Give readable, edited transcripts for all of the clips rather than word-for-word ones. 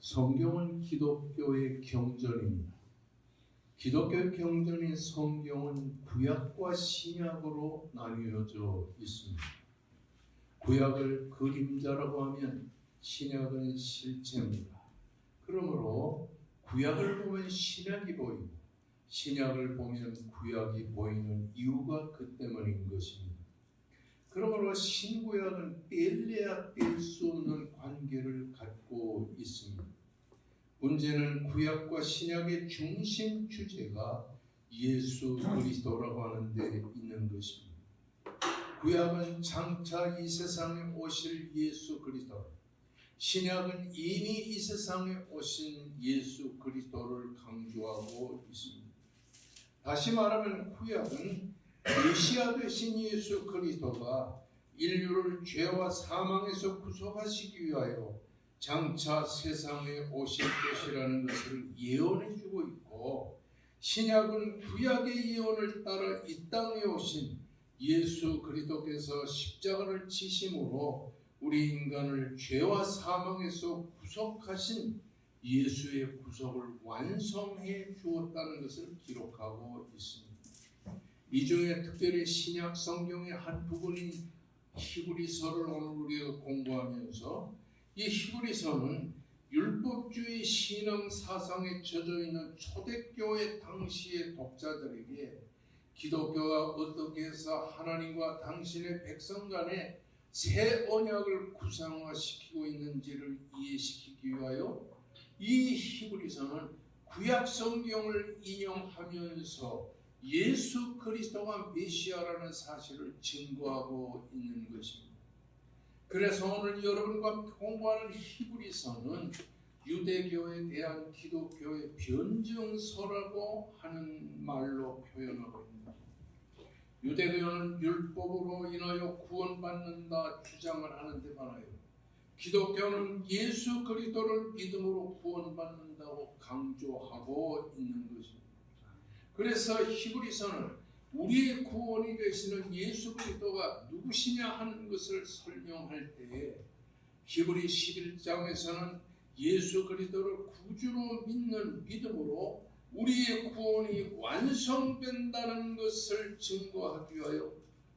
성경은 기독교의 경전입니다. 기독교의 경전인 성경은 구약과 신약으로 나뉘어져 있습니다. 구약을 그림자라고 하면 신약은 실체입니다. 그러므로 구약을 보면 신약이 보이고 신약을 보면 구약이 보이는 이유가 그 때문인 것입니다. 그러므로 신구약은 뗄래야 뗄 수 없는 관계를 갖고 있습니다. 문제는 구약과 신약의 중심 주제가 예수 그리스도라고 하는 데 있는 것입니다. 구약은 장차 이 세상에 오실 예수 그리스도, 신약은 이미 이 세상에 오신 예수 그리스도를 강조하고 있습니다. 다시 말하면 구약은 메시아 되신 예수 그리스도가 인류를 죄와 사망에서 구속하시기 위하여 장차 세상에 오실 것이라는 것을 예언해주고 있고, 신약은 구약의 예언을 따라 이 땅에 오신 예수 그리스도께서 십자가를 지심으로 우리 인간을 죄와 사망에서 구속하신 예수의 구속을 완성해 주었다는 것을 기록하고 있습니다. 이 중에 특별히 신약 성경의 한 부분인 히브리서를 오늘 우리가 공부하면서, 이 히브리서는 율법주의 신앙 사상에 젖어 있는 초대교회 당시의 독자들에게 기독교가 어떻게 해서 하나님과 당신의 백성 간에 새 언약을 구상화시키고 있는지를 이해시키기 위하여 이 히브리서는 구약 성경을 인용하면서 예수 그리스도가 메시아라는 사실을 증거하고 있는 것입니다. 그래서 오늘 여러분과 공부하는 히브리서는 유대교에 대한 기독교의 변증서라고 하는 말로 표현하고 있습니다. 유대교는 율법으로 인하여 구원받는다 주장을 하는데 반하여 기독교는 예수 그리스도를 믿음으로 구원받는다고 강조하고 있는 것입니다. 그래서 히브리서는 우리의 구원이 되시는 예수 그리스도가 누구시냐 하는 것을 설명할 때에 히브리 11장에서는 예수 그리스도를 구주로 믿는 믿음으로 우리의 구원이 완성된다는 것을 증거하기 위하여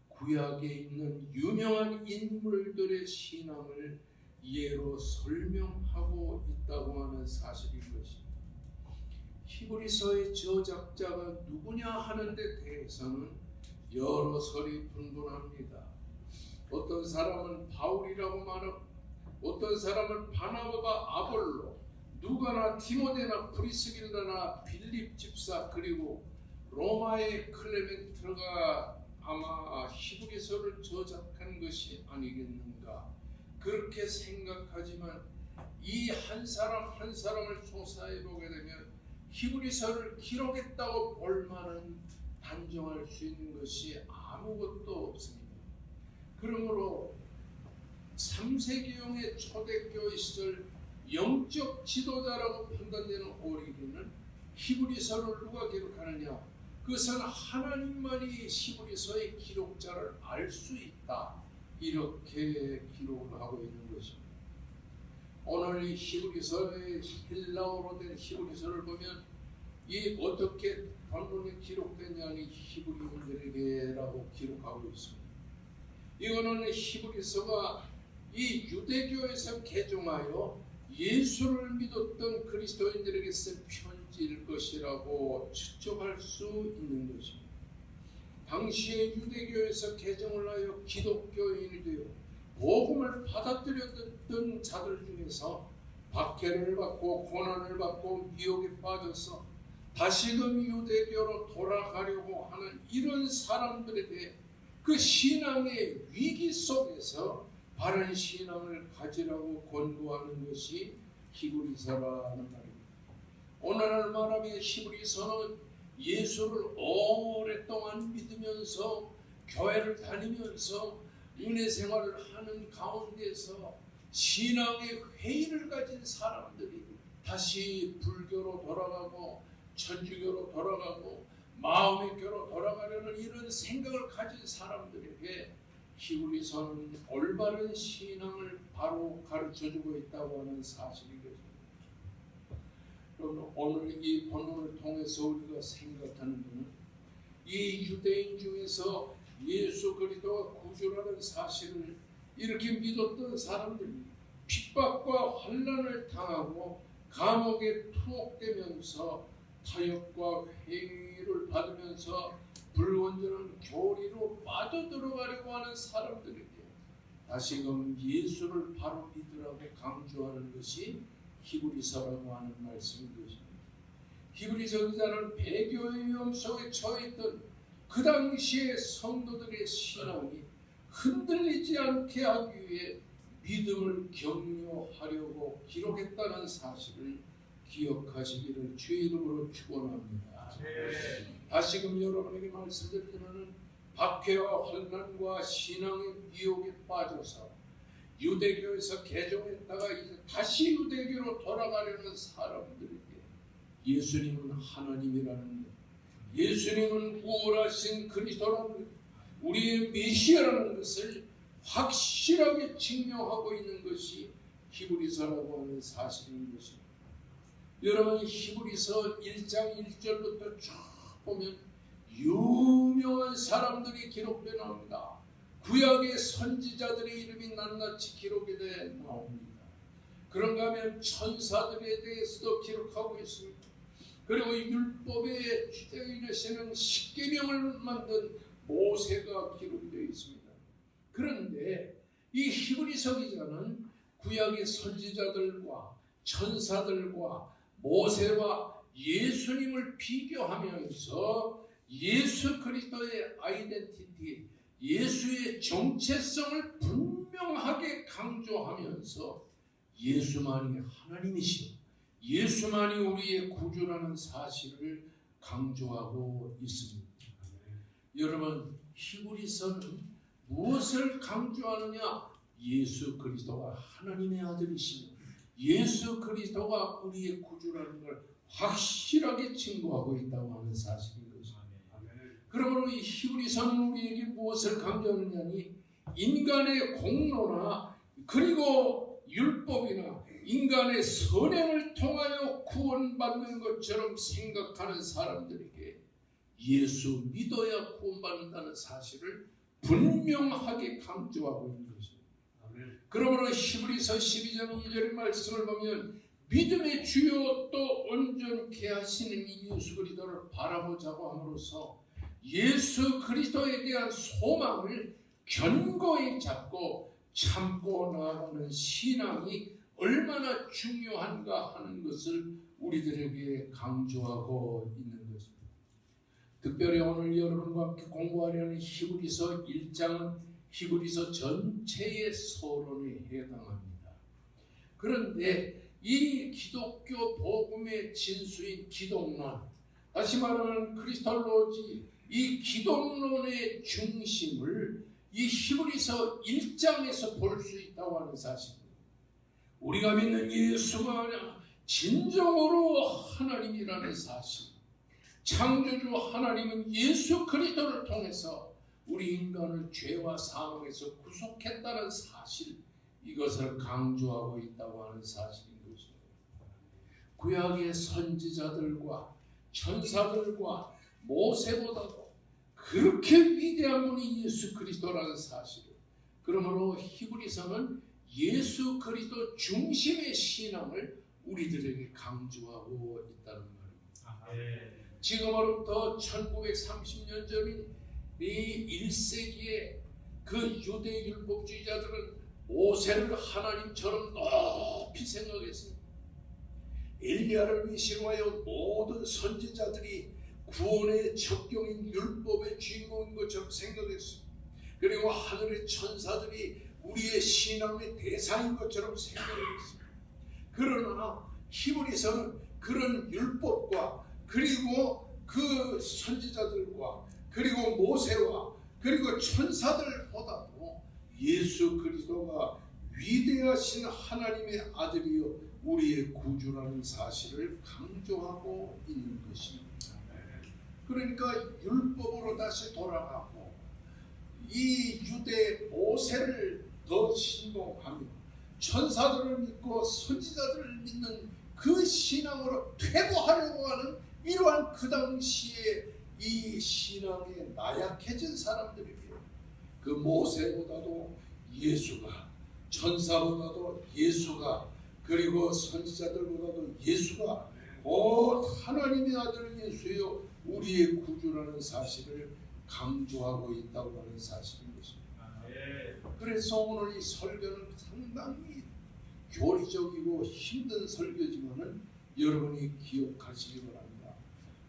구약에 있는 유명한 인물들의 신앙을 예로 설명하고 있다고 하는 사실인 것입니다. 히브리서의 저작자가 누구냐 하는 데 대해서는 여러 설이 분분합니다. 어떤 사람은 바울이라고 말하고, 어떤 사람은 바나바가 아볼로, 누가나 디모데나 브리스길라나 빌립 집사, 그리고 로마의 클레멘트가 아마 히브리서를 저작한 것이 아니겠는가, 그렇게 생각하지만 이 한 사람 한 사람을 조사해 보게 되면 히브리서를 기록했다고 볼 만한 단정할 수 있는 것이 아무것도 없습니다. 그러므로 3세기용의 초대교회 시절 영적 지도자라고 판단되는 오리게는 히브리서를 누가 기록하느냐? 그것은 하나님만이 히브리서의 기록자를 알 수 있다, 이렇게 기록을 하고 있는 것입니다. 오늘 이 히브리서의 헬라어로 된 히브리서를 보면 이 어떻게 본문에 기록됐냐니 히브리인들에게라고 기록하고 있습니다. 이거는 히브리서가 이 유대교에서 개종하여 예수를 믿었던 그리스도인들에게 쓴 편지일 것이라고 추측할 수 있는 것입니다. 당시에 유대교에서 개종을 하여 기독교인이 되어 복음을 받아들였던 자들 중에서 박해를 받고 고난을 받고 미혹에 빠져서 다시금 유대교로 돌아가려고 하는 이런 사람들에 대해 그 신앙의 위기 속에서 바른 신앙을 가지라고 권고하는 것이 히브리서라는 말입니다. 오늘날 말하면 히브리서는 예수를 오랫동안 믿으면서 교회를 다니면서 은혜 생활을 하는 가운데서 신앙의 회의를 가진 사람들이 다시 불교로 돌아가고 천주교로 돌아가고 마음의 교로 돌아가려는 이런 생각을 가진 사람들에게 히브리서는 올바른 신앙을 바로 가르쳐주고 있다고 하는 사실이겠습니다. 그럼 오늘 이 본문을 통해서 우리가 생각하는 것은 이 유대인 중에서 예수 그리스도가 구주라는 사실을 이렇게 믿었던 사람들이 핍박과 환난을 당하고 감옥에 투옥되면서 타협과 회의를 받으면서 불완전한 교리로 빠져들어가려고 하는 사람들에게 다시금 예수를 바로 믿으라고 강조하는 것이 히브리서라고 하는 말씀인 것입니다. 히브리서 기자는 배교의 위험 속에 처해있던 그 당시의 성도들의 신앙이 흔들리지 않게 하기 위해 믿음을 격려하려고 기록했다는 사실을 기억하시기를 주의 이름으로 축원합니다. 다시금 여러분에게 말씀드리는 박해와 환난과 신앙의 미혹에 빠져서 유대교에서 개종했다가 이제 다시 유대교로 돌아가려는 사람들에게 예수님은 하나님이라는 것, 예수님은 구원하신 그리스도라는 것, 우리의 메시아라는 것을 확실하게 증명하고 있는 것이 히브리서라고 하는 사실인 것입니다. 여러분 히브리서 1장 1절부터 쭉 보면 유명한 사람들이 기록되어 나옵니다. 구약의 선지자들의 이름이 낱낱이 기록이 되어 나옵니다. 그런가 하면 천사들에 대해서도 기록하고 있습니다. 그리고 율법의 주제이시는 십계명을 만든 모세가 기록이 되어 있습니다. 그런데 이 히브리서 기자는 구약의 선지자들과 천사들과 모세와 예수님을 비교하면서 예수 그리스도의 아이덴티티, 예수의 정체성을 분명하게 강조하면서 예수만이 하나님이시오, 예수만이 우리의 구주라는 사실을 강조하고 있습니다. 여러분 히브리서는 무엇을 강조하느냐? 예수 그리스도가 하나님의 아들이시며 예수 그리스도가 우리의 구주라는 걸 확실하게 증거하고 있다고 하는 사실인 것입니다. 그러므로 이 히브리서는 우리에게 무엇을 강조하느냐니 인간의 공로나 그리고 율법이나 인간의 선행을 통하여 구원받는 것처럼 생각하는 사람들에게 예수 믿어야 구원받는다는 사실을 분명하게 강조하고 있는 것입니다. 그러므로 히브리서 12장 2절의 말씀을 보면 믿음의 주요 또 온전케 하시는 이 예수 그리스도를 바라보자고 함으로써 예수 그리스도에 대한 소망을 견고히 잡고 참고 나아가는 신앙이 얼마나 중요한가 하는 것을 우리들에게 강조하고 있는 것입니다. 특별히 오늘 여러분과 함께 공부하려는 히브리서 1장은 히브리서 전체의 서론에 해당합니다. 그런데 이 기독교 복음의 진수인 기독론, 다시 말하는 크리스톨로지, 이 기독론의 중심을 이 히브리서 1장에서 볼 수 있다고 하는 사실입니다. 우리가 믿는 예수가 아니라 진정으로 하나님이라는 사실, 창조주 하나님은 예수 그리스도를 통해서 우리 인간을 죄와 사망에서 구속했다는 사실, 이것을 강조하고 있다고 하는 사실인 것입니다. 구약의 선지자들과 천사들과 모세보다도 그렇게 위대한 분이 예수 그리스도라는 사실을, 그러므로 히브리서는 예수 그리스도 중심의 신앙을 우리들에게 강조하고 있다는 말입니다. 지금으로부터 1930년 전인 이 1세기에 그 유대 율법주의자들은 모세를 하나님처럼 높이 생각했습니다. 엘리야를 위시하여 모든 선지자들이 구원의 적경인 율법의 주인공인 것처럼 생각했습니다. 그리고 하늘의 천사들이 우리의 신앙의 대상인 것처럼 생각했습니다. 그러나 히브리서는 그런 율법과 그리고 그 선지자들과 그리고 모세와 그리고 천사들보다도 예수 그리스도가 위대하신 하나님의 아들이요 우리의 구주라는 사실을 강조하고 있는 것입니다. 그러니까 율법으로 다시 돌아가고 이 유대 모세를 더 신봉하며 천사들을 믿고 선지자들을 믿는 그 신앙으로 퇴보하려고 하는 이러한 그 당시에 이 신앙에 나약해진 사람들에게 그 모세보다도 예수가, 천사보다도 예수가, 그리고 선지자들보다도 예수가 곧 하나님의 아들 예수여 우리의 구주라는 사실을 강조하고 있다고 하는 사실인 것입니다. 그래서 오늘 이 설교는 상당히 교리적이고 힘든 설교지만은 여러분이 기억하시기 바랍니다.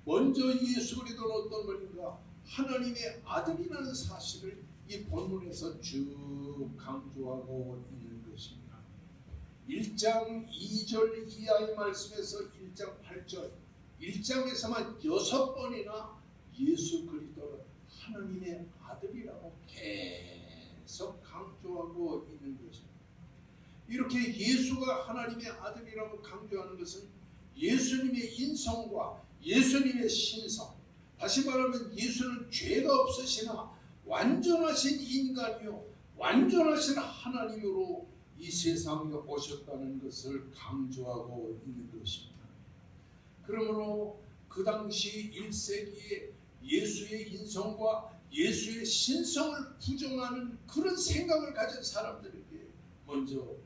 먼저 예수 그리스도는 어떤 분인가? 하나님의 아들이라는 사실을 이 본문에서 쭉 강조하고 있는 것입니다. 1장 2절 이하의 말씀에서 1장 8절 1장에서만 6번이나 예수 그리스도는 하나님의 아들이라고 계속 강조하고 있는 것입니다. 이렇게 예수가 하나님의 아들이라고 강조하는 것은 예수님의 인성과 예수님의 신성, 다시 말하면 예수는 죄가 없으시나 완전하신 인간이요 완전하신 하나님으로 이 세상에 오셨다는 것을 강조하고 있는 것입니다. 그러므로 그 당시 1세기에 예수의 인성과 예수의 신성을 부정하는 그런 생각을 가진 사람들에게 먼저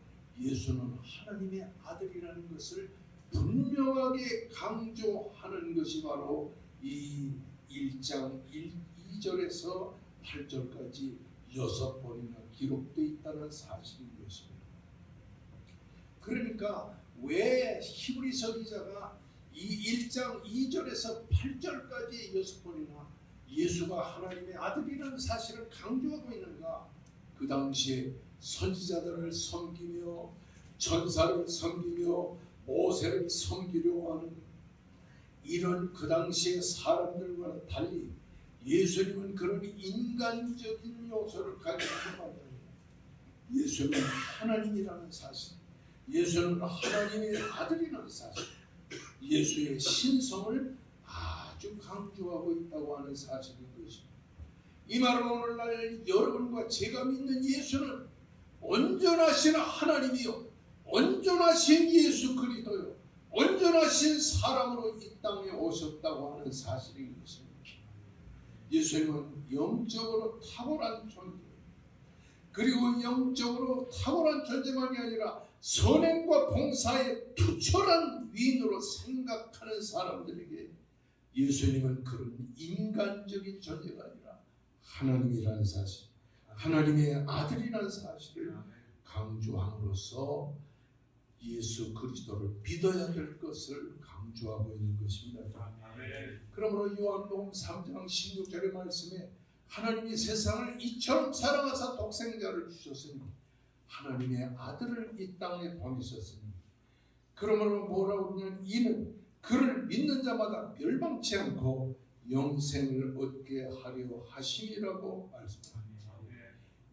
예수는 하나님의 아들이라는 것을 분명하게 강조하는 것이 바로 이 1장 2절에서 8절까지 6번이나 기록되어 있다는 사실인 것입니다. 그러니까 왜 히브리서 기자가 이 1장 2절에서 8절까지 6번이나 예수가 하나님의 아들이라는 사실을 강조하고 있는가? 그 당시에 선지자들을 섬기며 천사를 섬기며 모세를 섬기려고 하는 이런 그 당시의 사람들과는 달리 예수님은 그런 인간적인 요소를 가지고 있습니다. 예수는 하나님이라는 사실, 예수는 하나님의 아들이라는 사실, 예수의 신성을 아주 강조하고 있다고 하는 사실인 것입니다. 이 말은 오늘날 여러분과 제가 믿는 예수는 온전하신 하나님이요 온전하신 예수 그리스도요 온전하신 사람으로 이 땅에 오셨다고 하는 사실인 것입니다. 예수님은 영적으로 탁월한 존재, 그리고 영적으로 탁월한 존재만이 아니라 선행과 봉사에 투철한 위인으로 생각하는 사람들에게 예수님은 그런 인간적인 존재가 아니라 하나님이라는 사실, 하나님의 아들이라는 사실을 강조함으로써 예수 그리스도를 믿어야 될 것을 강조하고 있는 것입니다. 그러므로 요한복음 3장 16절의 말씀에 하나님이 세상을 이처럼 사랑하사 독생자를 주셨으니 하나님의 아들을 이 땅에 보내셨으니 그러므로 뭐라고 그러냐면 이는 그를 믿는 자마다 멸망치 않고 영생을 얻게 하려 하심이라고 말씀합니다.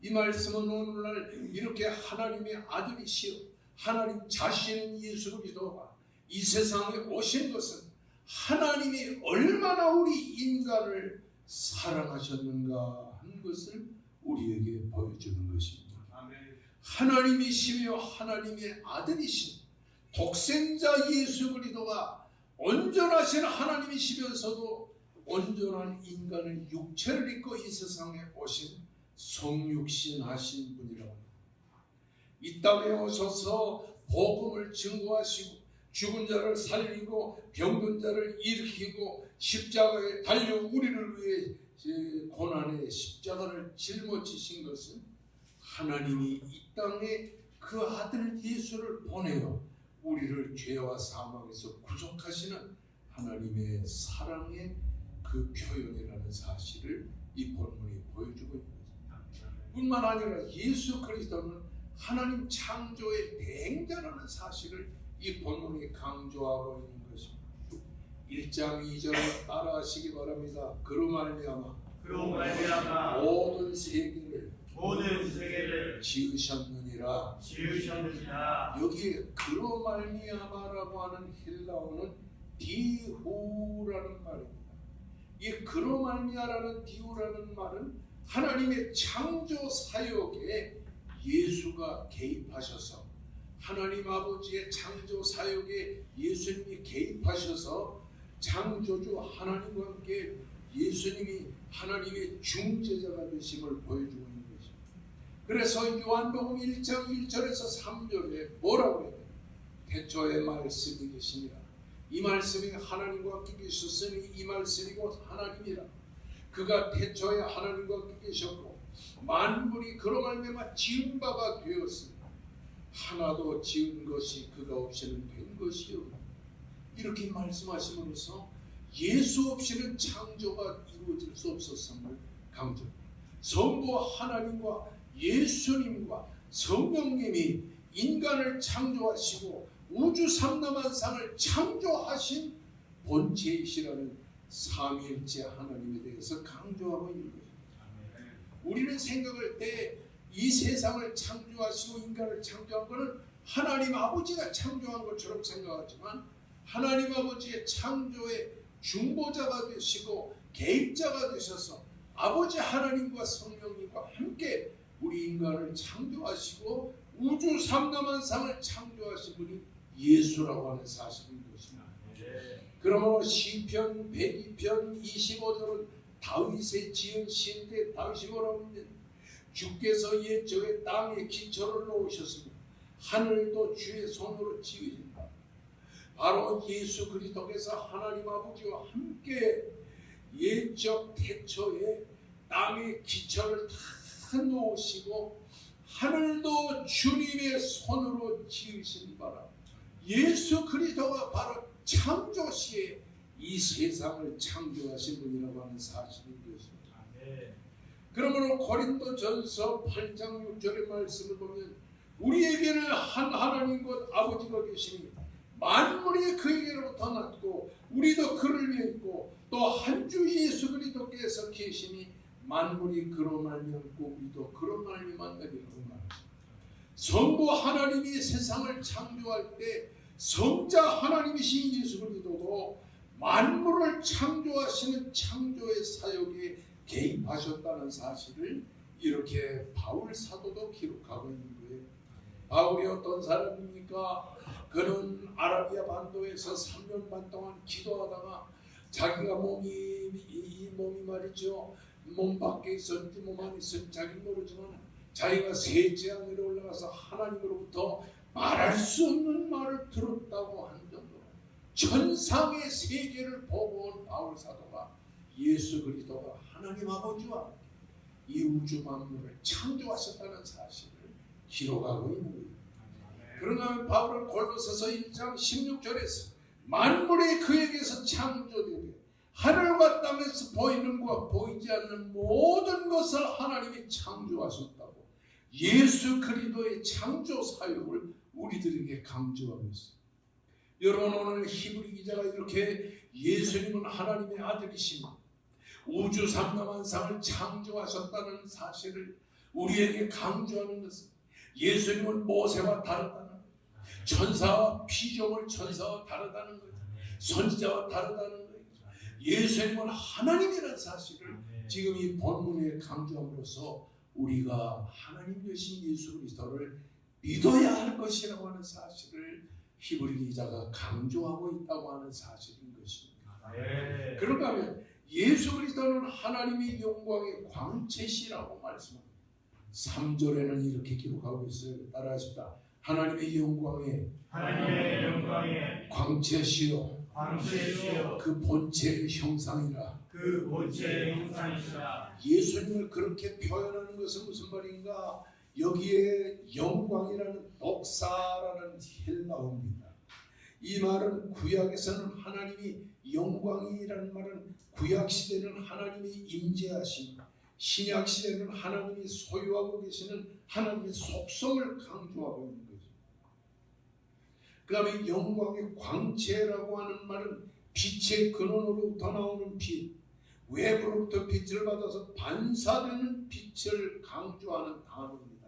이 말씀은 오늘날 이렇게 하나님의 아들이시여 하나님 자신인 예수 그리스도가 이 세상에 오신 것은 하나님이 얼마나 우리 인간을 사랑하셨는가 하는 것을 우리에게 보여주는 것입니다. 하나님이시며 하나님의 아들이신 독생자 예수 그리스도가 온전하신 하나님이시면서도 온전한 인간의 육체를 입고 이 세상에 오신 성육신 하신 분이라고 합니다. 이 땅에 오셔서 복음을 증거하시고 죽은 자를 살리고 병든 자를 일으키고 십자가에 달려 우리를 위해 고난의 십자가를 짊어지신 것은 하나님이 이 땅에 그 아들 예수를 보내어 우리를 죄와 사망에서 구속하시는 하나님의 사랑의 그 표현이라는 사실을 이 본문이 보여주고 있는 것입니다. 뿐만 아니라 예수 그리스도는 하나님 창조의 대행자라는 사실을 이 본문이 강조하고 있는 것입니다. 1장 2절을 따라하시기 바랍니다. 그로 말미암아 모든 세계를 지으셨느니라. 여기에 그로 말미암아라고 하는 헬라어는 디후라는 말입니다. 이 그로 말미암아라는 디후라는 말은 하나님의 창조 사역에 예수가 개입하셔서 하나님 아버지의 창조 사역에 예수님이 개입하셔서 창조주 하나님과 함께 예수님이 하나님의 중재자가 되심을 보여주고 있는 것입니다. 그래서 요한복음 1장 1절에서 3절에 뭐라고 해요? 태초에 말씀이 계시니라. 이 말씀이 하나님과 함께 계셨으니 이 말씀이 곧 하나님이라. 그가 태초에 하나님과 함께 계셨고 만물이 그로 말미암아 지은 바가 되었으니 하나도 지은 것이 그가 없이는 된 것이요. 이렇게 말씀하심으로써 예수 없이는 창조가 이루어질 수 없었음을 강조합니다. 성부 하나님과 예수님과 성령님이 인간을 창조하시고 우주 삼라만상을 창조하신 본체이시라는 삼위일체 하나님에 대해서 강조하고 있는 것입니다. 우리는 생각할 때 이 세상을 창조하시고 인간을 창조한 것은 하나님 아버지가 창조한 것처럼 생각하지만 하나님 아버지의 창조의 중보자가 되시고 개입자가 되셔서 아버지 하나님과 성령님과 함께 우리 인간을 창조하시고 우주 삼라만상을 창조하신 분이 예수라고 하는 사실인 것입니다. 그러므로 시편 102편 25절은 다윗의 지은 시인데 다윗이 뭐라고 하는데 주께서 옛적에 땅에 기초를 놓으셨으며 하늘도 주의 손으로 지으신다. 바로 예수 그리스도께서 하나님 아버지와 함께 옛적 태초에 땅의 기초를 다 놓으시고 하늘도 주님의 손으로 지으신 바라. 예수 그리스도가 바로 창조 시에 이 세상을 창조하신 분이라고 하는 사실인 것입니다. 그러므로 고린도전서 8장 6절의 말씀을 보면 우리에게는 한 하나님 곧 아버지가 계시니 만물이 그에게로부터 났고 우리도 그를 위해 있고 또 한 주 예수 그리스도께서 계시니 만물이 그로 말미암고 우리도 그로 말미암는다라고 말합니다. 성부 하나님이 세상을 창조할 때 성자 하나님이신 예수 그리스도도 만물을 창조하시는 창조의 사역에 개입하셨다는 사실을 이렇게 바울 사도도 기록하고 있는 거예요. 바울이 어떤 사람입니까? 그는 아라비아 반도에서 3년 반 동안 기도하다가 자기가 이 몸이 말이죠. 몸 밖에 있었는지 몸 안에 있었는지 자기는 모르지만 자기가 셋째 하늘에 올라가서 하나님으로부터 말할 수 없는 말을 들었다고 한 정도로 천상의 세계를 보고 온 바울 사도가 예수 그리스도가 하나님 아버지와 이 우주 만물을 창조하셨다는 사실을 기록하고 있는 거예요. 그러나 바울은 골로새서 1장 16절에서 만물이 그에게서 창조되되 하늘과 땅에서 보이는 것과 보이지 않는 모든 것을 하나님이 창조하셨다고 예수 그리스도의 창조 사역을 우리들에게 강조하고 있습니다. 여러분 오늘 히브리 기자가 이렇게 예수님은 하나님의 아들이시며 우주 삼라만상을 창조하셨다는 사실을 우리에게 강조하는 것은 예수님은 모세와 다르다는 것, 천사와 피조물 천사와 다르다는 것, 선지자와 다르다는 것, 예수님은 하나님이라는 사실을 지금 이 본문에 강조함으로써 우리가 하나님 되신 예수 그리스도를 믿어야 할 것이라고 하는 사실을 히브리 기자가 강조하고 있다고 하는 사실인 것입니다. 그런가 하면 예수 그리스도는 하나님의 영광의 광채시라고 말씀합니다. 3절에는 이렇게 기록하고 있어요. 따라하십시다. 하나님의 영광의 광채시요 그 본체의 형상이라. 그 본체의 형상이시라. 예수님을 그렇게 표현하는 것은 무슨 말인가? 여기에 영광이라는 독사라는 헬라어입니다. 이 말은 구약에서는 하나님이 영광이라는 말은 구약 시대는 하나님이 임재하신, 신약 시대는 하나님이 소유하고 계시는 하나님의 속성을 강조하고 있는 거죠. 그 다음에 영광의 광채라고 하는 말은 빛의 근원으로부터 나오는 빛, 외부로부터 빛을 받아서 반사되는 빛을 강조하는 단어입니다.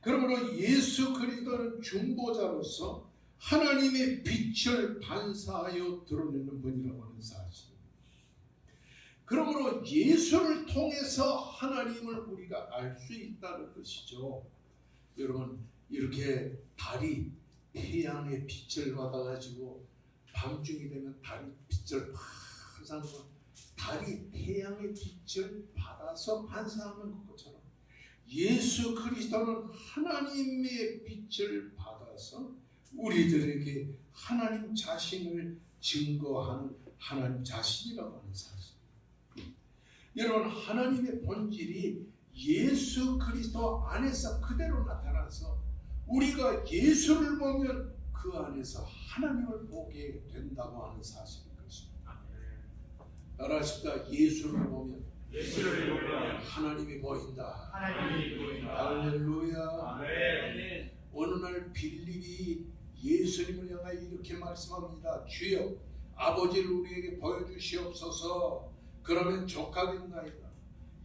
그러므로 예수 그리스도는 중보자로서 하나님의 빛을 반사하여 드러내는 분이라고 하는 사실입니다. 그러므로 예수를 통해서 하나님을 우리가 알 수 있다는 것이죠. 여러분 이렇게 달이 태양의 빛을 받아가지고 밤중이 되면 달이 빛을 반사하는 거, 달이 태양의 빛을 받아서 반사하는 것처럼 예수 그리스도는 하나님의 빛을 받아서 우리들에게 하나님 자신을 증거하는 하나님 자신이라고 하는 사실. 여러분, 하나님의 본질이 예수 그리스도 안에서 그대로 나타나서 우리가 예수를 보면 그 안에서 하나님을 보게 된다고 하는 사실인 것입니다. 따라하십시다. 예수를 보면 하나님이 보인다. 할렐루야. 아멘. 어느 날 빌립이 예수님을 향하여 이렇게 말씀합니다. 주여, 아버지를 우리에게 보여주시옵소서. 그러면 족하겠나이다.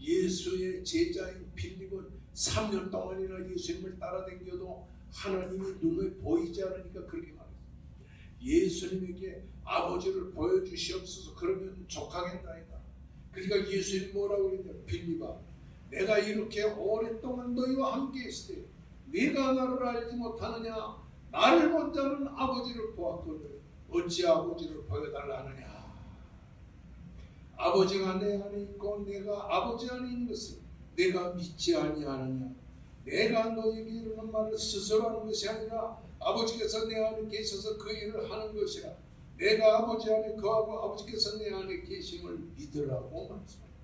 예수의 제자인 빌립은 3년 동안이나 예수님을 따라다녀도 하나님이 눈에 보이지 않으니까 그렇게 말했어요. 예수님에게 아버지를 보여주시옵소서. 그러면 족하겠나이다. 그러니까 예수님이 뭐라고 그랬냐. 빌립아, 내가 이렇게 오랫동안 너희와 함께 있을 때 네가 나를 알지 못하느냐. 나를 본 자는 아버지를 보았거늘 어찌 아버지를 보여달라 하느냐. 아버지가 내 안에 있고 내가 아버지 안에 있는 것을 내가 믿지 아니하느냐. 내가 너에게 이르는 말을 스스로 하는 것이 아니라 아버지께서 내 안에 계셔서 그 일을 하는 것이라. 내가 아버지 안에 거하고 아버지께서 내 안에 계심을 믿으라고 말씀합니다.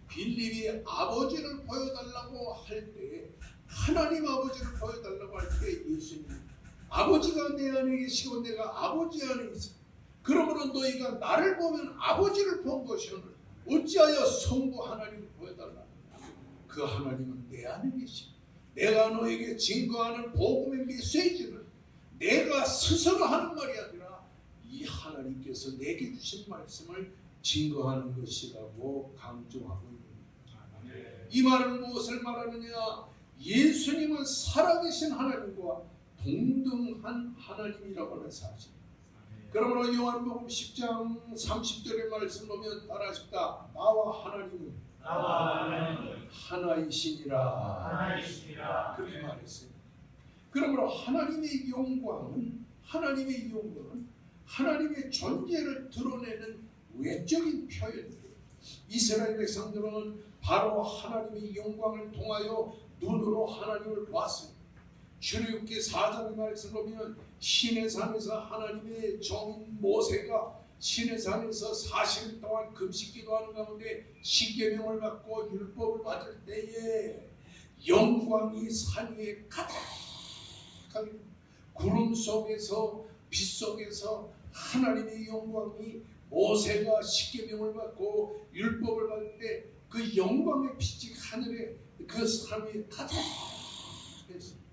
빌립이 아버지를 보여달라고 할 때, 하나님 아버지를 보여달라고 할 때 예수님, 아버지가 내 안에 계시고 내가 아버지 안에 있어. 그러므로 너희가 나를 보면 아버지를 본 것이오늘 어찌하여 성부 하나님을 보여달라. 그 하나님은 내 안에 계시고 내가 너에게 증거하는 복음의 메시지는 내가 스스로 하는 말이 아니라 이 하나님께서 내게 주신 말씀을 증거하는 것이라고 강조하고 있습니다. 이 말은 무엇을 말하느냐. 예수님은 살아계신 하나님과 동등한 하나님이라고 하는 사실. 그러므로 요한복음 10장 30절의 말씀 보면 따라하십시다. 나와 하나님은 하나이시니라. 그렇게 말했어요. 그러므로 하나님의 영광은 하나님의 존재를 드러내는 외적인 표현이에요. 이스라엘 백성들은 바로 하나님의 영광을 통하여 눈으로 하나님을 보았습니다. 출애굽기 4장의 말씀 보면 시내산에서 하나님의 종인 모세가 시내산에서 40일 동안 금식기도하는 가운데 십계명을 받고 율법을 받을 때에 영광이 산 위에 가득하게 구름 속에서 빛 속에서 하나님의 영광이 모세가 십계명을 받고 율법을 받을 때 그 영광의 빛이 하늘에 그 산 위에 가득했습니다.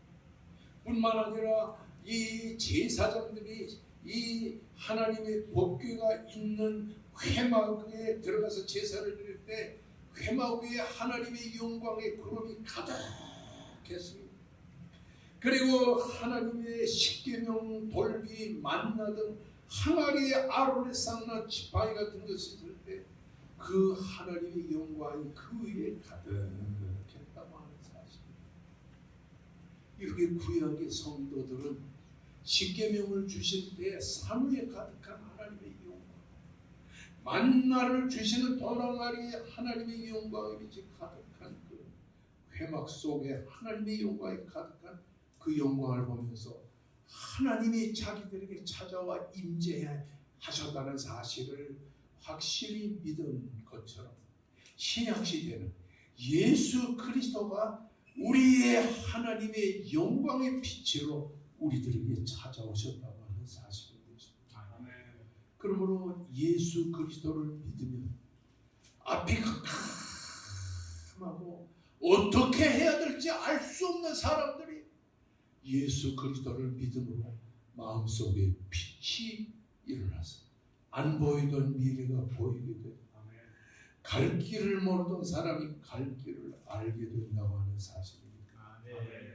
뿐만 아니라 이 제사장들이 이 하나님의 법궤가 있는 회막 위에 들어가서 제사를 드릴 때 회막 위에 하나님의 영광의 구름이 가득했습니다. 그리고 하나님의 십계명, 돌비, 만나 등 항아리에 아론의 쌍나 지팡이 같은 것이 있을 때 그 하나님의 영광이 그 위에 가득했다고 하는 사실입니다. 이렇게 구약의 성도들은 십계명을 주실 때 산 위에 가득한 하나님의 영광, 만나를 주시는 돌항아리에 하나님의 영광이 가득한 그 회막 속에 하나님의 영광이 가득한 그 영광을 보면서 하나님이 자기들에게 찾아와 임재하셨다는 사실을 확실히 믿은 것처럼 신약시대는 예수 그리스도가 우리의 하나님의 영광의 빛으로 우리들에게 찾아오셨다고 하는 사실입니다. 그러므로 예수 그리스도를 믿으면 앞이 캄캄하고 어떻게 해야 될지 알 수 없는 사람들이 예수 그리스도를 믿음으로 마음속에 빛이 일어나서 안 보이던 미래가 보이게 되고 갈 길을 모르던 사람이 갈 길을 알게 된다고 하는 사실입니다.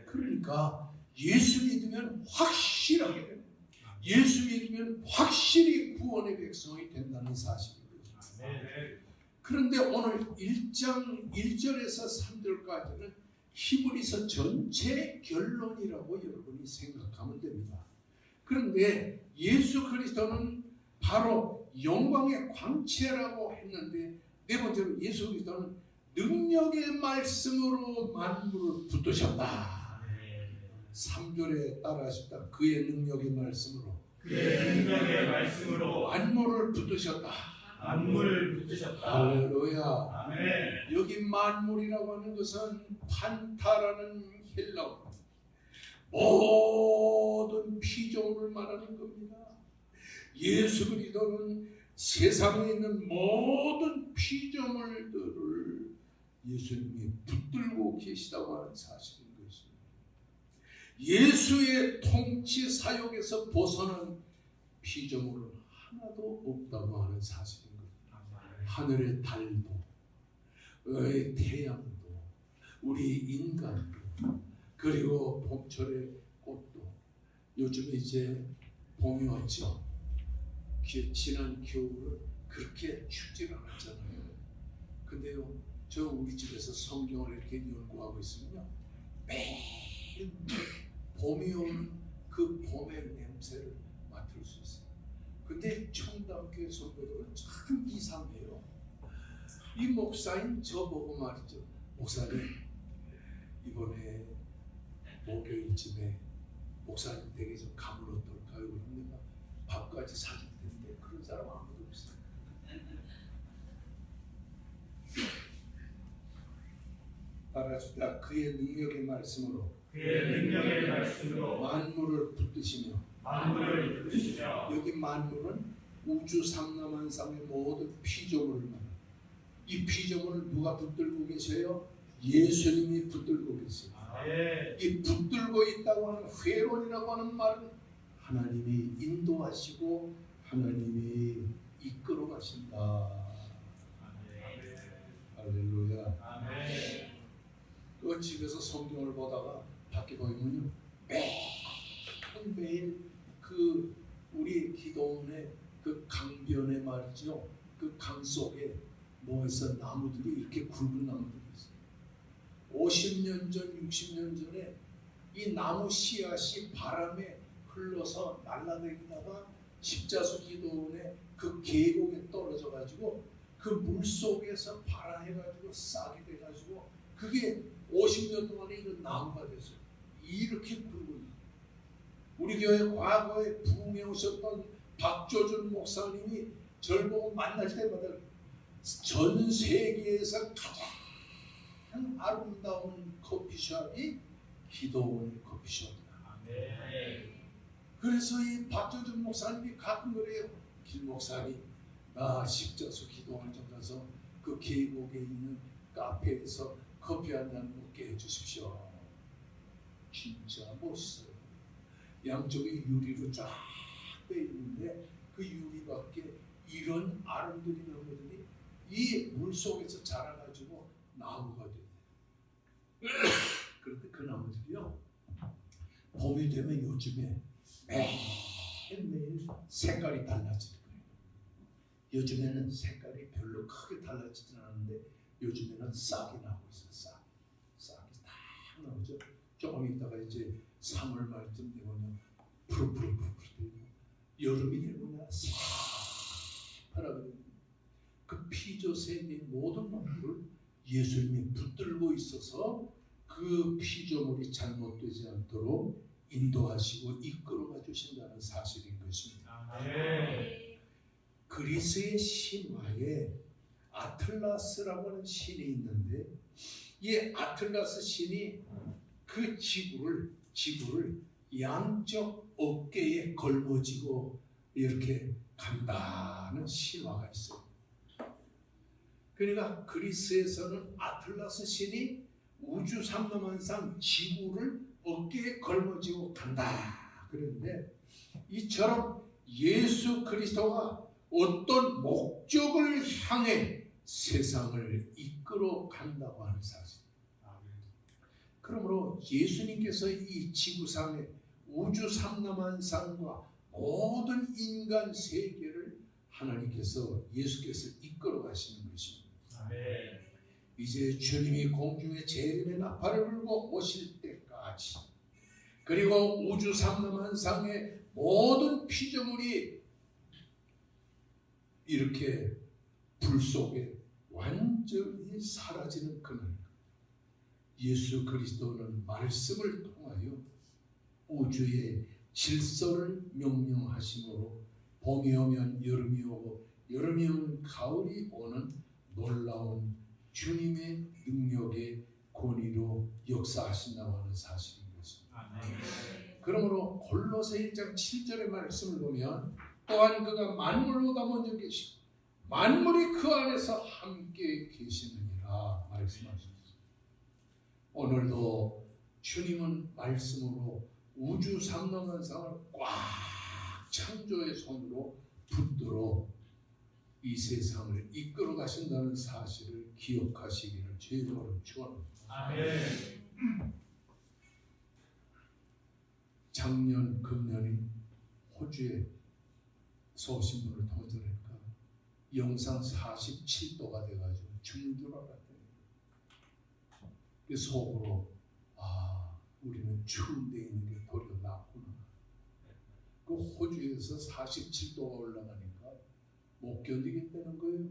그러니까 예수 믿으면 확실하게 됩니다. 예수 믿으면 확실히 구원의 백성이 된다는 사실입니다. 그런데 오늘 1장 1절에서 3절까지는 히브리서 전체 결론이라고 여러분이 생각하면 됩니다. 그런데 예수 그리스도는 바로 영광의 광채라고 했는데, 네 번째로 예수 그리스도는 능력의 말씀으로 만물을 붙드셨다. 3절에 따라하셨다. 그의 능력의 말씀으로 만물을 붙드셨다. 만물을 붙드셨다. 할렐루야. 아멘. 여기 만물이라고 하는 것은 판타라는 헬라어, 모든 피조물을 말하는 겁니다. 예수 그리스도는 세상에 있는 모든 피조물들을 예수님이 붙들고 계시다고 하는 사실인 것입니다. 예수의 통치 사역에서 벗어난 피조물은 하나도 없다고 하는 사실인 것입니다. 하늘의 달도, 태양도, 우리 인간도, 그리고 봄철의 꽃도. 요즘에 이제 봄이 왔죠. 지난 겨울은 그렇게 춥지 않았잖아요. 근데요, 저 우리 집에서 성경을 이렇게 연구하고 있으면요, 매일 봄이 오는 그 봄의 냄새를 맡을 수 있어요. 근데 청담교회 성도들은 참 이상해요. 이 목사님 저보고 말이죠. 목사님, 이번에 목요일쯤에 목사님 댁에 좀 가면 어떨까요? 그럼 내가 밥까지 사줄 텐데 그런 사람 아무도 없어요. 따라주다. 그의 능력의 말씀으로 만물을 붙드시며. 여기 만물은 우주 상남한상의 모든 피조물을 말합니다. 이 피조물을 누가 붙들고 계셔요? 예수님이 붙들고 계세요. 이 붙들고 있다고 하는 회론이라고 하는 말은 하나님이 인도하시고 하나님이 이끌어 가신다. 할렐루야. 그 집에서 성경을 보다가 밖에 보이면요, 매일 그 우리 기도원의 그 강변에 말이죠, 그 강 속에 뭐해서 나무들이 이렇게 굵은 나무들이 있어요. 50년 전, 60년 전에 이 나무 씨앗이 바람에 흘러서 날아다니다가 십자수 기도원의 그 계곡에 떨어져 가지고 그 물 속에서 발화해 가지고 싹이 돼 가지고 그게 50년 동안에 이런 나무가 됐어요. 이렇게 굵은. 우리 교회 과거에 부흥해 오셨던 박조준 목사님이 저를 보고 만날 때마다 전 세계에서 가장 아름다운 커피숍이 기도원의 커피숍이다. 그래서 이 박조준 목사님이 가끔 그래요. 김 목사님, 나 십자수 기도원을 좀 가서 그 계곡에 있는 카페에서 커피 한 잔 먹게 해주십시오. 진짜 멋있어요. 양쪽에 유리로 쫙 빼 있는데 그 유리 밖에 이런 아름드리 나무들이 이 물 속에서 자라가지고 나무가 돼요. 그런데 그 나무들이요, 봄이 되면 요즘에 매일매일 색깔이 달라지는 거예요. 요즘에는 색깔이 별로 크게 달라지진 않는데 요즘에는 싹이 나고 있어요. 싹이 딱 나오죠. 조금 있다가 이제 3월 말쯤 되면 푸르푸르 되고, 여름이 되면 새파랗게. 그 피조 세계의 모든 만물을 예수님이 붙들고 있어서 그 피조물이 잘못되지 않도록 인도하시고 이끌어가 주신다는 사실인 것입니다. 그리스의 신화에 아틀라스라고 하는 신이 있는데, 이 아틀라스 신이 그 지구를 양쪽 어깨에 걸머지고 이렇게 간다는 신화가 있어요. 그러니까 그리스에서는 아틀라스 신이 우주 삼라만상 지구를 어깨에 걸머지고 간다. 그런데 이처럼 예수 그리스도가 어떤 목적을 향해 세상을 이끌어 간다고 하는 사실. 그러므로 예수님께서 이 지구상의 우주 삼라만상과 모든 인간 세계를 하나님께서 예수께서 이끌어 가시는 것입니다. 이제 주님이 공중에 재림의 나팔을 불고 오실 때까지, 그리고 우주 삼라만상의 모든 피조물이 이렇게 불 속에 완전히 사라지는 그날, 예수 그리스도는 말씀을 통하여 우주의 질서를 명령하심으로 봄이 오면 여름이 오고 여름이 오면 가을이 오는 놀라운 주님의 능력의 권위로 역사하신다고 하는 사실인 것입니다. 그러므로 골로새 1장 7절의 말씀을 보면 또한 그가 만물보다 먼저 계시고 만물이 그 안에서 함께 계시느니라 말씀하셨습니다. 오늘도 주님은 말씀으로 우주 삼라만상을 꽉 창조의 손으로 붙들어 이 세상을 이끌어 가신다는 사실을 기억하시기를 주의 이름으로 축원합니다. 작년 금년에 호주에 오신 분을 통해서니까 영상 47도가 돼가지고 죽는 줄 알았대요. 그 속으로 우리는 추운 데 있는 게 도리어 낫구나. 그 호주에서 47도가 올라가니까 못 견디겠다는 거예요.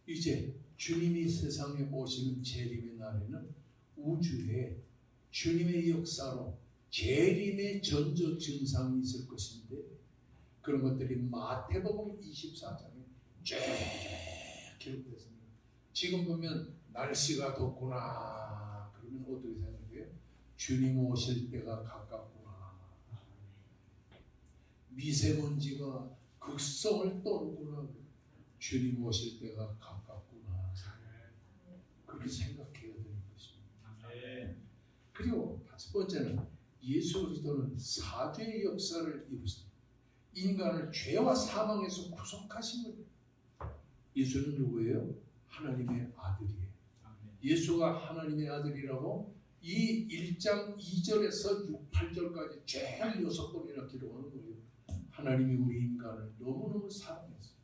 이제 주님이 세상에 오시는 재림의 날에는 우주에 주님의 역사로 재림의 전조 증상이 있을 것인데, 그런 것들이 마태복음 24장에 쫙 기록됐습니다. 지금 보면 날씨가 덥구나 그러면 어떻게 생각해요? 주님 오실 때가 가깝구나. 미세먼지가 극성을 떠오르구나. 주님 오실 때가 가깝구나. 그렇게 생각해야 되는 것입니다. 그리고 다섯 번째는 예수 그리스도는 사죄의 역사를 이루셨습니다. 인간을 죄와 사망에서 구속하신 거예요. 예수는 누구예요? 하나님의 아들이에요. 예수가 하나님의 아들이라고 이 1장 2절에서 6, 8절까지 쫙 6번이나 기록하는 거예요. 하나님이 우리 인간을 너무너무 사랑했어요.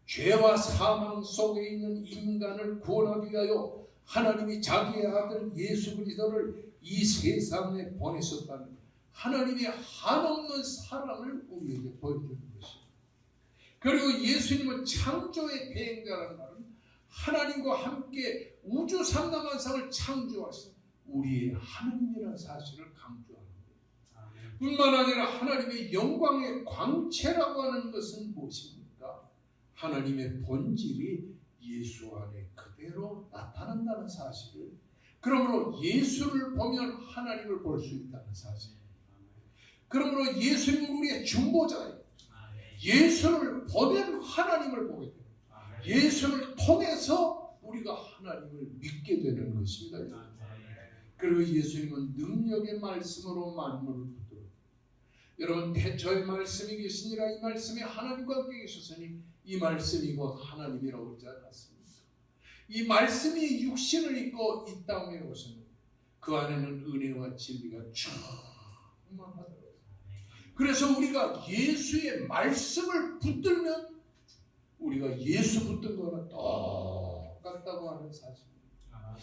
죄와 사망 속에 있는 인간을 구원하기 위하여 하나님이 자기의 아들 예수 그리스도를 이 세상에 보내셨다는 거예요. 하나님의 한없는 사랑을 우리에게 보여주는 것입니다. 그리고 예수님은 창조의 대행자라는 말은 하나님과 함께 우주 삼라만상을 창조하신 우리의 하나님이라는 사실을 강조하는 거예요. 뿐만 아니라 하나님의 영광의 광채라고 하는 것은 무엇입니까? 하나님의 본질이 예수 안에 그대로 나타난다는 사실을, 그러므로 예수를 보면 하나님을 볼 수 있다는 사실. 그러므로 예수님은 우리의 중보자예요. 예수를 보면 하나님을 보게 돼요. 예수를 통해서 우리가 하나님을 믿게 되는 것입니다. 그리고 예수님은 능력의 말씀으로 만물을 붙들어. 여러분, 태초에 말씀이 계시니라. 이 말씀이 하나님과 함께 계셨으니 이 말씀이 곧 하나님이라고 그러지 않았습니까? 이 말씀이 육신을 입고 이 땅에 오셨는데 그 안에는 은혜와 진리가 충만하더라고요. 그래서 우리가 예수의 말씀을 붙들면 우리가 예수 붙든 거는 똑같다고 하는 사실입니다.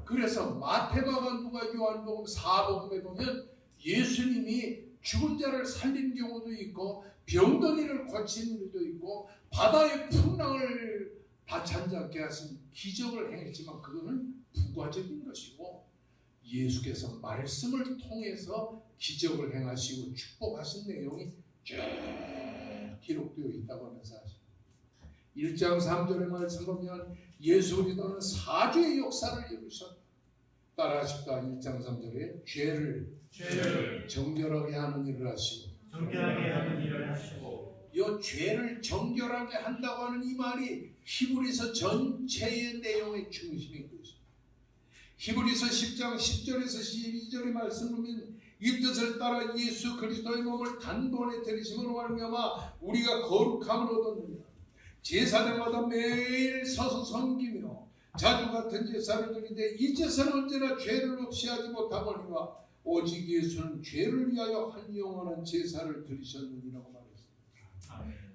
그래서 마태복음, 누가, 요한복음, 사복음에 보면 예수님이 죽은 자를 살린 경우도 있고 병든 이를 고친 일도 있고 바다의 풍랑을 다 잠잠케 하신 기적을 행했지만 그거는 부가적인 것이고, 예수께서 말씀을 통해서 기적을 행하시고 축복하신 내용이 쭉 기록되어 있다고 하는 사실. 1장 3절의 말씀 보면 예수 그리스도는 사죄의 역사를 이루셨다. 따라하십시다. 1장 3절에 죄를 정결하게 하는 일을 하시고, 이 죄를 정결하게 한다고 하는 이 말이 히브리서 전체의 내용의 중심인 것입니다. 히브리서 10장 10절에서 12절의 말씀 보면 이 뜻을 따라 예수 그리스도의 몸을 단번에 들이심으로 말미암아 우리가 거룩함을 얻었느냐. 제사장마다 매일 서서 섬기며 자주 같은 제사를 드리되 이 제사는 언제나 죄를 없이 하지 못하거니와 오직 예수는 죄를 위하여 한 영원한 제사를 드리셨느니라고 말했습니다.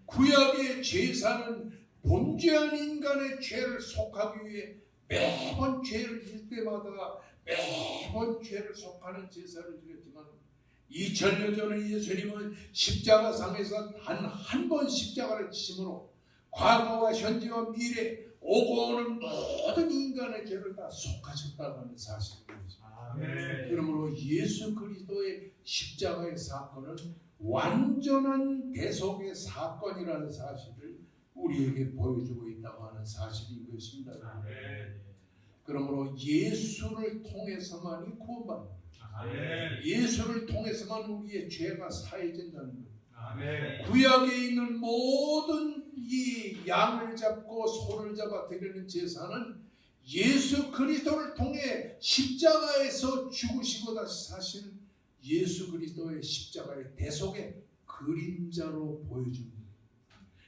구약의 제사는 범죄한 인간의 죄를 속하기 위해 매번 죄를 질 때마다 매번 죄를 속하는 제사를 드렸지만 2000년 전에 예수님은 십자가상에서 단 한 번 십자가를 지심으로 과거와 현재와 미래 오고 오는 모든 인간의 죄를 다 속하셨다고 하는 사실입니다. 아멘. 그러므로 예수 그리스도의 십자가의 사건은 완전한 대속의 사건이라는 사실을 우리에게 보여주고 있다고 하는 사실인 것입니다. 아멘. 그러므로 예수를 통해서만이 구원받는, 아멘. 예수를 통해서만 우리의 죄가 사해진다는 것. 아멘. 구약에 있는 모든 이 양을 잡고 소를 잡아 드리는 제사는 예수 그리스도를 통해 십자가에서 죽으시고 다시 사신 예수 그리스도의 십자가의 대속의 그림자로 보여줍니다.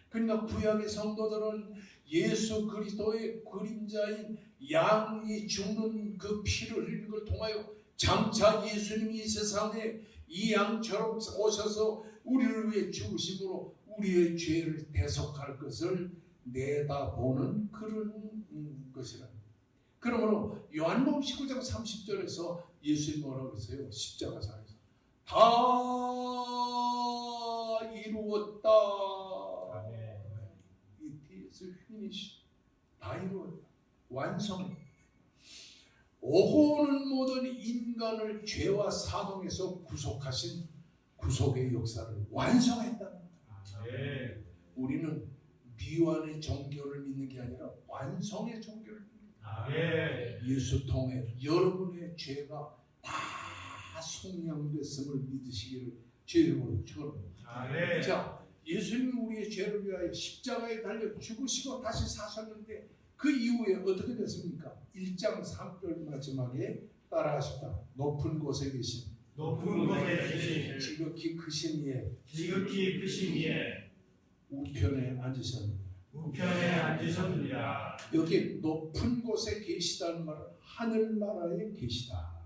그러니까 구약의 성도들은 예수 그리스도의 그림자인 양이 죽는 그 피를 흘리는 걸 통하여 장차 예수님이 이 세상에 이 양처럼 오셔서 우리를 위해 죽으심으로 우리의 죄를 대속할 것을 내다보는 그런 것이라. 그러므로 요한복음 19장 30절에서 예수님 뭐라고 그러세요? 십자가상에서 다 이루었다. 아멘. It is finished. 다 이루었다. 완성. 오고 오는 모든 인간을 죄와 사망에서 구속하신 구속의 역사를 완성했다. 아멘. 우리는 미완의 종교를 믿는 게 아니라 완성의 종교를 믿는 아멘. 예수 통해 여러분의 죄가 다 속량됐음을 믿으시기를 주의 이름으로 축원합니다. 아멘. 자, 예수님이 우리의 죄를 위하여 십자가에 달려 죽으시고 다시 사셨는데 그 이후에 어떻게 됐습니까? 1장 3절 마지막에 따라하십니다. 높은 곳에 계신 높은 곳에 계신 지극히 크신 이의 지극히 크신 이의 우편에 앉으셨느니라. 우편에 앉으셨느니라. 여기 높은 곳에 계시다는 말은 하늘나라에 계시다.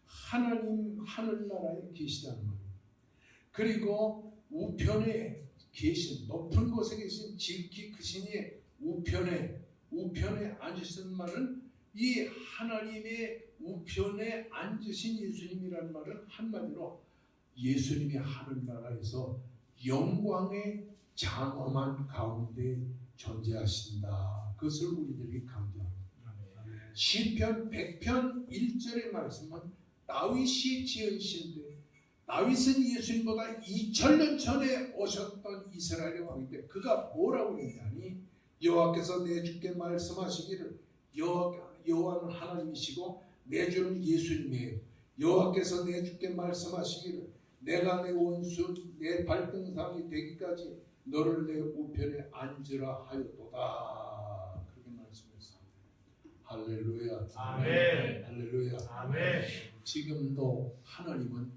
하나님 하늘나라에 계시다는 말입니다. 그리고 우편에 계신 높은 곳에 계신 지극히 크신 이의 우편에 앉으신 말은 이 하나님의 우편에 앉으신 예수님이라는 말은 한마디로 예수님이 하늘나라에서 영광의 장엄한 가운데 존재하신다. 그것을 우리들이 강조합니다. 시편 100편 1절의 말씀은 다윗이 지은 시인데 다윗은 예수님보다 2000년 전에 오셨던 이스라엘의 왕인데 그가 뭐라고 했냐니 여호와께서 내 주께 말씀하시기를 여호와는 하나님이시고 내 주는 예수님이에요. 여호와께서 내 주께 말씀하시기를 내가 내 원수 내 발등상이 되기까지 너를 내 우편에 앉으라 하였도다. 그렇게 말씀했어요. 할렐루야. 아멘. 할렐루야. 아멘. 지금도 하나님은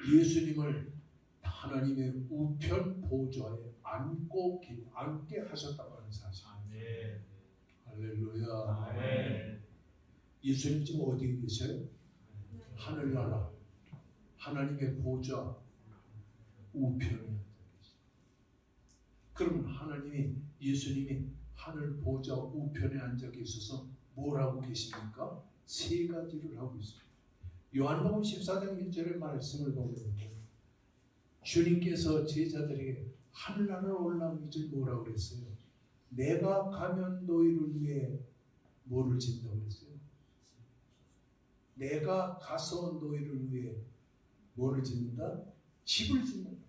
예수님을 하나님의 우편 보좌에 앉게 하셨다고 하는 사실. 아멘. 할렐루야. 아멘. 예수님 지금 어디에 계셔요? 하늘나라 하나님의 보좌 우편에 앉아 계시다. 그럼 하나님이 예수님이 하늘 보좌 우편에 앉아 계셔서 뭐라고 계십니까? 세 가지를 하고 있습니다. 요한복음 14장 1절의 말씀을 보면 주님께서 제자들에게 하늘나라로 올라오기 전에 뭐라고 그랬어요? 내가 가면 너희를 위해 뭐를 짓는다고 그랬어요? 내가 가서 너희를 위해 뭐를 짓는다? 집을 짓는다.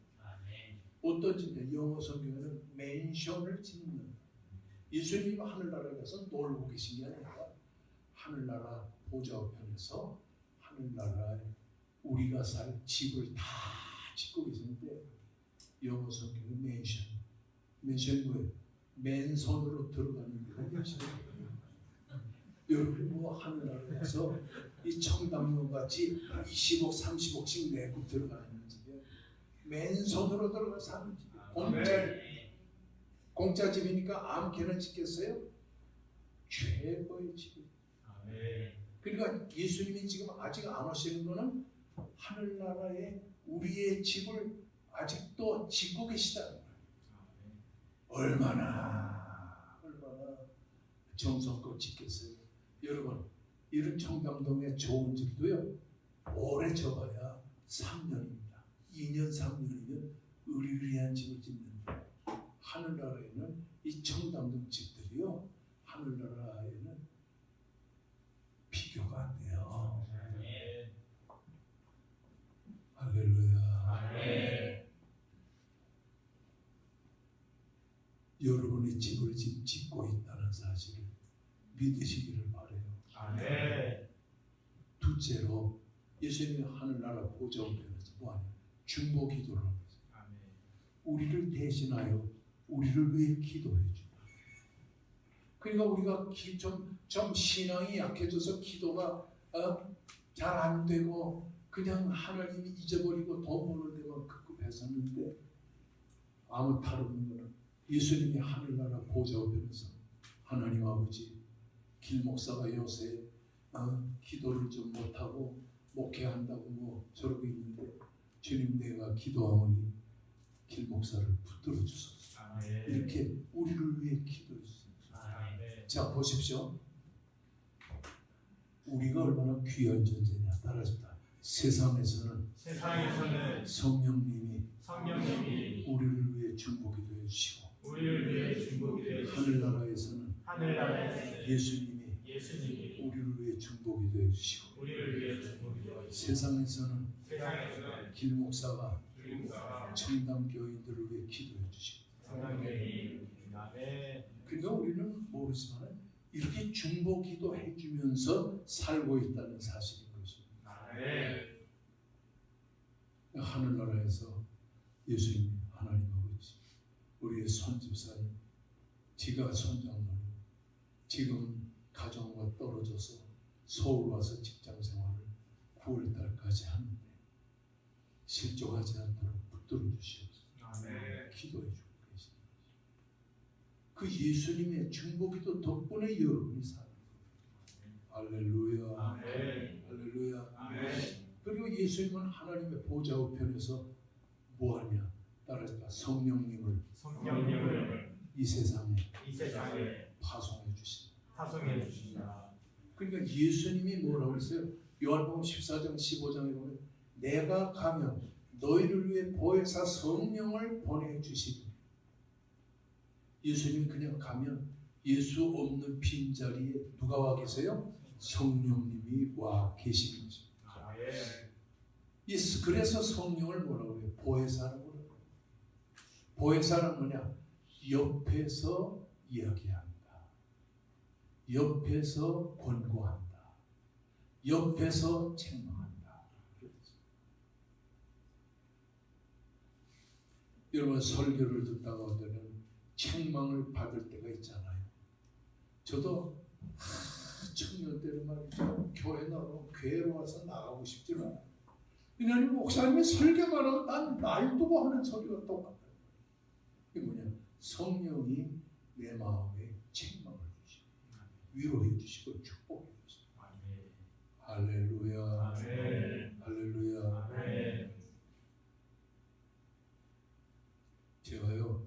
어떤 집이냐? 영어 성경에는 맨션을 짓는다. 예수님이 하늘나라에 가서 놀고 계신 게 아니라 하늘나라 보좌편에서 하늘나라에 우리가 살 집을 다 짓고 계시는데 영어 성경은 맨션이 뭐예요? 맨손으로 들어가는 게 여러분 뭐 하늘나라에 가서 이 청담동 같이 20억 30억씩 내고 들어가는 집에 맨손으로 들어가 사는 집. 공짜 집이니까 아무개나 짓겠어요? 최고의 집. 그러니까 예수님이 지금 아직 안 오시는 거는 하늘나라에 우리의 집을 아직도 짓고 계시다는 거예요. 얼마나 정성껏 짓겠어요. 여러분 이런 청담동의 좋은 집도요 오래 접어야 3년입니다. 2년 3년이면 의리의리한 집을 짓는데 하늘나라에는 이 청담동 집들이요 하늘나라에는 비교가 안 돼요. 할렐루야. 여러분이 집을 지금 짓고 있다는 사실을 믿으시기를 바라요. 둘째로 예수님이 하늘나라 보좌 우편에서 뭐하냐? 중보 기도를 하고 있어요. 우리를 대신하여 우리를 위해 기도해 주고. 그러니까 우리가 좀 신앙이 약해져서 기도가 잘 안 되고 그냥 하나님이 잊어버리고 돈 버는 데만 급급했었는데 아무 다름없는 거는 예수님이 하늘나라 보좌 우편에서 하나님 아버지 길 목사가 요새 기도를 좀 못하고 목회한다고 뭐 저러고 있는데 주님 내가 기도하오니 길 목사를 붙들어 주소서. 이렇게 우리를 위해 기도해 주세요. 자 보십시오. 우리가 얼마나 귀한 존재냐 따라합시다. 세상에서는 성령님이 우리를 위해 중보기도 해주시고 하늘나라에서는 예수님이 우리를 위해 중보기도 해주시고 세상에서는 길 목사가 청담 교인들을 위해 기도해 주시고 그러니까 우리는 모르지만 이렇게 중보기도 해주면서 살고 있다는 사실인 것입니다. 하늘나라에서 예수님 하나님 아버지 우리의 손집사님 지가 손장로님 지금 가정과 떨어져서 서울 와서 직장생활을 9월달까지 하는데 실족하지 않도록 붙들어 주시옵소서. 기도해 주고 계십니다. 그 예수님의 중보기도 덕분에 여러분이 사는 거예요. 할렐루야. 할렐루야. 그리고 예수님은 하나님의 보좌 우편에서 뭐하냐? 따라서 성령님을 이 세상에 파송해 주신다. 그러니까 예수님이 뭐라고 했어요? 요한복음 14장 15장에 보면 내가 가면 너희를 위해 보혜사 성령을 보내주시리. 예수님이 그냥 가면 예수 없는 빈자리에 누가 와 계세요? 성령님이 와 계시는 것입니다. 그래서 성령을 뭐라고 해요? 보혜사라고 해요. 보혜사는 뭐냐? 옆에서 이야기한다. 옆에서 권고한다. 옆에서 책망한다. 여러분 설교를 듣다가 어떤 책망을 받을 때가 있잖아요. 저도 청년 때는 말이죠. 교회 나가고 괴로워서 나가고 싶지 않아요. 왜냐하면 목사님이 설교만 하면 난 놔두고 하는 소리가 똑같아요. 이게 뭐냐? 성령이 내 마음에 책망을 주시고 위로해 주시고 축복해 주시고. 할렐루야. 할렐루야. 제가요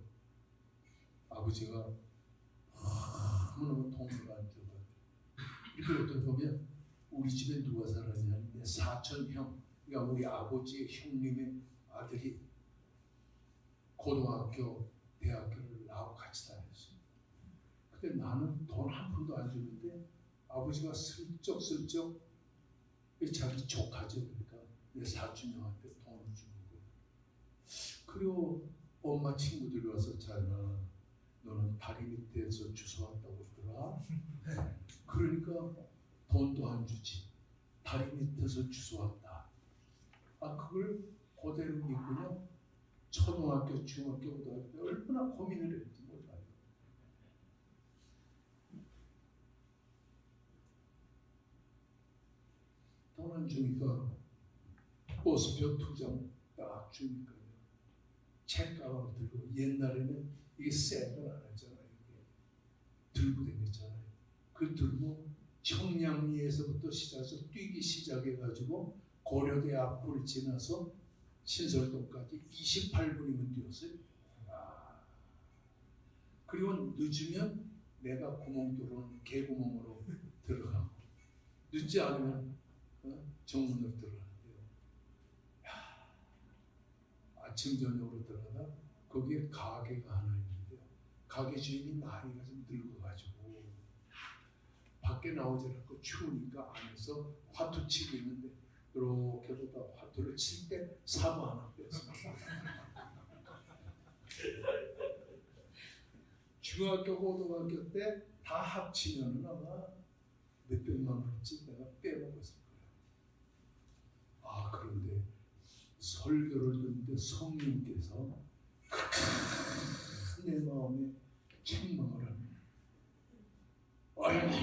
아버지가 너무너무 돈을 안 줘가지고 이렇게 어떻게 보면 우리 집에 누가 살았냐면 내 사촌 형, 그러니까 우리 아버지의 형님의 아들이 고등학교, 대학교를 나하고 같이 다녔어요. 근데 나는 돈 한 푼도 안 주는데 아버지가 슬쩍슬쩍 자기 조카죠. 그러니까 내 사촌 형한테 돈을 주는 거예요. 그리고 엄마 친구들이 와서 자나 너는 다리 밑에서 주워왔다고 그러더라. 그러니까 돈도 안 주지. 다리 밑에서 주워왔다. 그걸 그대로 믿고요. 초등학교, 중학교, 고등학교 얼마나 고민을 했는지 몰라요. 돈 안 주니까 버스표 2장 딱 주니까요. 책가방 들고 옛날에는 이게 셀을 안 했잖아요. 들고 다녔잖아요. 그 들고 청량리에서부터 시작해서 뛰기 시작해가지고 고려대 앞을 지나서 신설동까지 28분이면 뛰었어요. 그리고 늦으면 내가 구멍 뚫어놓은 개구멍으로 들어가고 늦지 않으면 정문으로 들어가는데요. 아침 저녁으로 들어가다 거기에 가게가 하나 있는데요. 가게 주인이 나이가 좀 늙어가지고 밖에 나오지 않고 추우니까 안에서 화투 치고 있는데 이렇게 보다 화투를 칠 때 사과 하나 뺐습니다. 중학교 고등학교 때 다 합치면 아마 몇백만 원어치 내가 빼먹었을 거예요. 그런데 설교를 듣는데 성령께서 내 마음에 책망을 합니다. 얼마나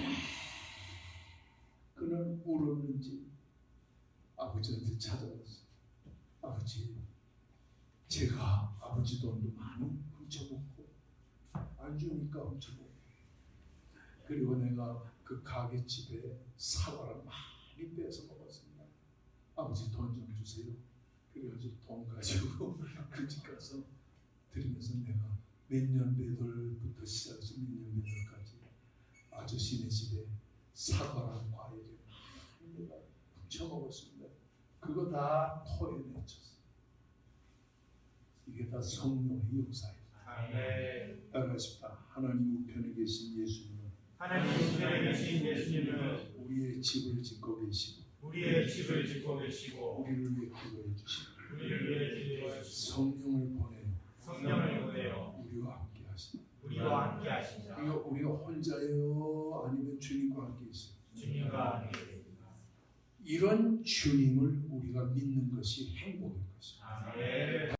그는 울었는지 아버지한테 찾아갔어요. 아버지, 제가 아버지 돈도 많이 훔쳐먹고 안 주니까 훔쳐먹고, 그리고 내가 그 가게집에 사과를 많이 뺏어 먹었습니다. 아버지 돈 좀 주세요. 그래가지고 돈 가지고 그 집 가서 드리면서 내가 몇 년 배돌부터 시작해서 몇 년 배돌까지 아저씨네 집에 사과랑 과일을 많이 내가 훔쳐 먹었습니다. 그거 다 토해내쳤어. 이게 다 성령의 역사예요. 아멘. 따라하십시다. 하나님 우편에 계신 예수님은 하나님 우편에 계신 예수님은 우리의 집을 짓고 계시고 우리의 집을 짓고 계시고 우리를 위해 기도해 주시고 우리를 위해 기도해 주시고 성령을 보내요. 성령을 보내어 우리와 함께 하시다. 우리와 함께 하시자. 우리가 혼자예요? 아니면 주님과 함께 있어요? 주님과 함께 계십니다. 이런 주님을 우리가 믿는 것이 행복인 것이죠. 아멘.